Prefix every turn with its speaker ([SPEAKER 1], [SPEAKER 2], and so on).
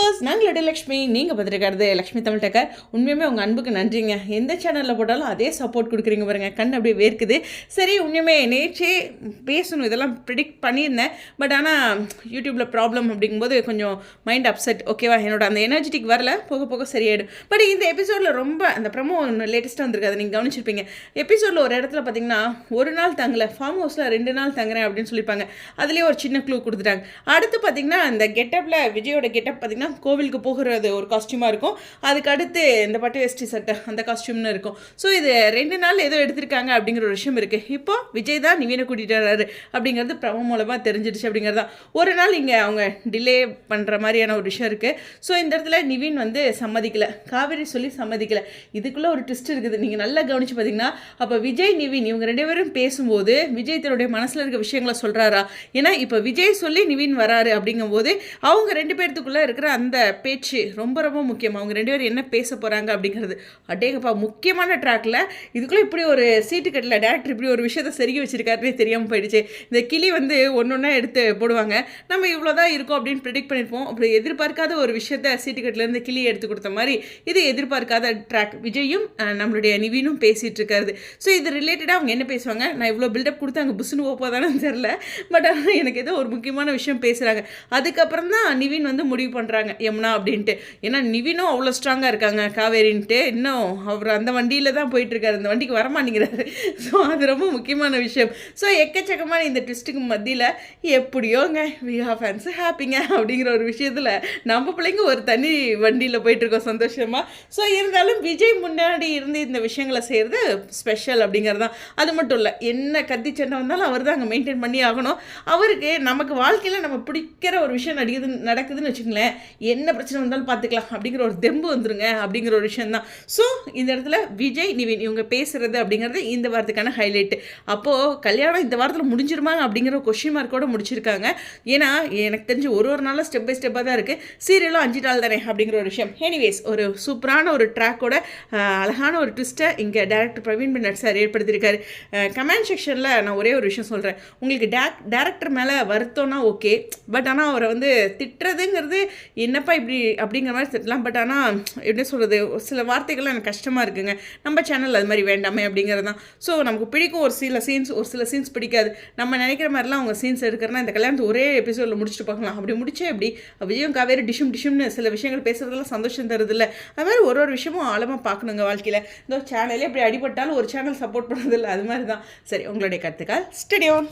[SPEAKER 1] Viewers, நாங்கள் லக்ஷ்மி, நீங்கள் பார்த்துருக்கிறது Lakshmi Tamil decker. உண்மையுமே உங்கள் அன்புக்கு நன்றிங்க. எந்த சேனலில் போட்டாலும் அதே சப்போர்ட் கொடுக்குறீங்க பாருங்கள், கண் அப்படியே வேர்க்குது. சரி, உண்மையுமே நேற்றே பேசணும் இதெல்லாம் ப்ரிடிக்ட் பண்ணியிருந்தேன். பட் ஆனால் யூடியூப்பில் ப்ராப்ளம் அப்படிங்கும்போது கொஞ்சம் மைண்ட் அப்செட். ஓகேவா, என்னோட அந்த எனர்ஜெட்டிக் வரல, போக போக சரியாயிடும். பட் இந்த எபிசோடில் ரொம்ப அந்த ப்ரமோ ஒன்று லேட்டஸ்ட்டாக வந்திருக்கு, அதை நீங்கள் கவனிச்சிருப்பீங்க. எபிசோடில் ஒரு இடத்துல பார்த்தீங்கன்னா ஒரு நாள் தங்கலை, ஃபார்ம் ஹவுஸில் 2 நாள் தங்குறேன் அப்படின்னு சொல்லியிருப்பாங்க. அதுலேயே ஒரு சின்ன க்ளூ கொடுத்துட்டாங்க. அடுத்து பார்த்தீங்கன்னா அந்த கெட்டப்பில் விஜயோட கெட்டப் பார்த்தீங்கன்னா கோவிலுக்கு போகிறது ஒரு காஸ்டியூமாக இருக்கும். அதுக்கு அடுத்து இந்த பட்டு வேஷ்டி சட்டை அந்த காஸ்டியூம்னு இருக்கும். ஸோ இது 2 நாள் ஏதோ எடுத்திருக்காங்க அப்படிங்கிற ஒரு விஷயம் இருக்குது. இப்போ விஜய் தான் நிவீனை கூட்டிகிட்டு வர்றாரு அப்படிங்கிறது ப்ரமோ மூலமாக தெரிஞ்சிடுச்சு. அப்படிங்கிறது தான் ஒரு நாள் இங்கே அவங்க டிலே பண்ணுற மாதிரியான ஒரு விஷயம் இருக்குது. ஸோ இந்த இடத்துல நிவீன் வந்து சம்மதிக்கலை, காவேரி சொல்லி சம்மதிக்கலை. இதுக்குள்ளே ஒரு ட்விஸ்ட் இருக்குது, நீங்கள் நல்லா கவனித்து பார்த்தீங்கன்னா. அப்போ விஜய் நிவீன் இவங்க 2 பேரும் பேசும்போது விஜய் தன்னுடைய மனசில் இருக்க விஷயங்களை சொல்கிறாரா? ஏன்னா இப்போ விஜய் சொல்லி நிவீன் வராரு அப்படிங்கும்போது அவங்க 2 பேர்த்துக்குள்ளே இருக்கிற அந்த பேச்சு ரொம்ப ரொம்ப முக்கியம். அவங்க 2 பேரும் என்ன பேச போகிறாங்க அப்படிங்கிறது அடேங்கப்பா முக்கியமான ட்ராக்ல. இதுக்குள்ளே இப்படி ஒரு சீட்டு கட்டல, டேரக்டர் இப்படி ஒரு விஷயத்தை செருகி வச்சிருக்காருன்னே தெரியாமல் போயிடுச்சு. இந்த கிளி வந்து ஒன்றா எடுத்து போடுவாங்க, நம்ம இவ்வளோதான் இருக்கும் அப்படின்னு ப்ரெடிக்ட் பண்ணியிருப்போம். அப்படி எதிர்பார்க்காத ஒரு விஷயத்த சீட்டு கட்டிலேருந்து கிளி எடுத்து கொடுத்த மாதிரி இது எதிர்பார்க்காத ட்ராக். விஜயும் நம்மளுடைய நிவீனும் பேசிகிட்டு இருக்காரு. ஸோ இது ரிலேட்டடாக அவங்க என்ன பேசுவாங்க, நான் இவ்வளோ பில்டப் கொடுத்து அங்கே புஷ்னு போதானு தெரில. பட் எனக்கு ஏதோ ஒரு முக்கியமான விஷயம் பேசுகிறாங்க. அதுக்கப்புறம் தான் நிவீன் வந்து முடிவு பண்ணுறாங்க யமுனா அப்படின்ட்டு. ஏன்னா நிவீனும் அவ்வளோ ஸ்ட்ராங்காக இருக்காங்க காவேரின்ட்டு. இன்னும் அவர் அந்த வண்டியில் தான் போயிட்டுருக்காரு, அந்த வண்டிக்கு வரமாட்டேங்கிறாரு. ஸோ அது ரொம்ப முக்கியமான விஷயம். ஸோ எக்கச்சக்கமான இந்த ட்விஸ்ட்டுக்கு மத்தியில் எப்படியோங்க விஹா ஃபேன்ஸு ஹாப்பிங்க அப்படிங்கிற ஒரு விஷயத்தில் நம்ம பிள்ளைங்க ஒரு தனி வண்டியில் போயிட்டுருக்கோம் சந்தோஷமாக. ஸோ இருந்தாலும் விஜய் முன்னாடி இருந்து இந்த விஷயங்களை செய்கிறது ஸ்பெஷல் அப்படிங்கிறது தான். அது மட்டும் இல்லை, என்ன கத்தி சண்டை வந்தாலும் அவர் தான் அங்கே மெயின்டைன் பண்ணி ஆகணும். அவருக்கு நமக்கு வாழ்க்கையில் நம்ம பிடிக்கிற ஒரு விஷயம் நடக்குதுன்னு வச்சுங்களேன், என்ன பிரச்சனை வந்தாலும் பார்த்துக்கலாம் அப்படிங்கிற ஒரு தெம்பு வந்துருங்க அப்படிங்கிற ஒரு விஷயம் தான். ஸோ இந்த இடத்துல விஜய் நிவீன் இவங்க பேசுகிறது அப்படிங்கிறது இந்த வாரத்துக்கான ஹைலைட்டு. அப்போது கல்யாணம் இந்த வாரத்தில் முடிஞ்சிருமாங்க அப்படிங்கிற கொஸ்டின் மார்க்கோடு முடிச்சிருக்காங்க. ஏன்னா எனக்கு தெரிஞ்சு ஒரு நாளும் ஸ்டெப் பை ஸ்டெப்பாக தான் இருக்குது. சீரியலும் 5 நாள் தானே அப்படிங்கிற ஒரு விஷயம். எனிவேஸ், ஒரு சூப்பரான ஒரு ட்ராக்கோட அழகான ஒரு ட்விஸ்ட்டை இங்கே டேரக்டர் பிரவீன் பென்னட் சார் ஏற்படுத்தியிருக்காரு. கமெண்ட் செக்ஷனில் நான் ஒரே ஒரு விஷயம் சொல்கிறேன், உங்களுக்கு டேரக்டர் மேலே வருத்தம்னா ஓகே, பட் ஆனால் அவரை வந்து திட்டுறதுங்கிறது என்னப்பா இப்படி அப்படிங்கிற மாதிரி திட்டலாம். பட் ஆனால் எப்படி சொல்கிறது, சில வார்த்தைகள்லாம் எனக்கு கஷ்டமாக இருக்குங்க. நம்ம சேனல் அது மாதிரி வேண்டாமே அப்படிங்கிறது தான். ஸோ நமக்கு பிடிக்கும் ஒரு சில சீன்ஸ் பிடிக்காது. நம்ம நினைக்கிற மாதிரிலாம் அவங்க சீன்ஸ் எடுக்கிறனா இந்த கல்யாணத்தை ஒரே எபிசோடில் முடிச்சுட்டு பார்க்கலாம். அப்படி முடிச்சே எப்படி விஜயம் காவேரி டிஷ்னு சில விஷயங்கள் பேசுறதுலாம் சந்தோஷம் தருது இல்லை. அது மாதிரி ஒரு விஷயமும் ஆழமாக பார்க்கணுங்க வாழ்க்கையில். இந்த சேனலே இப்படி அடிபட்டாலும் ஒரு சேனல் சப்போர்ட் பண்ணுறதில்ல, அது மாதிரி தான். சரி, உங்களுடைய கருத்துக்கள் ஸ்டடியோன்.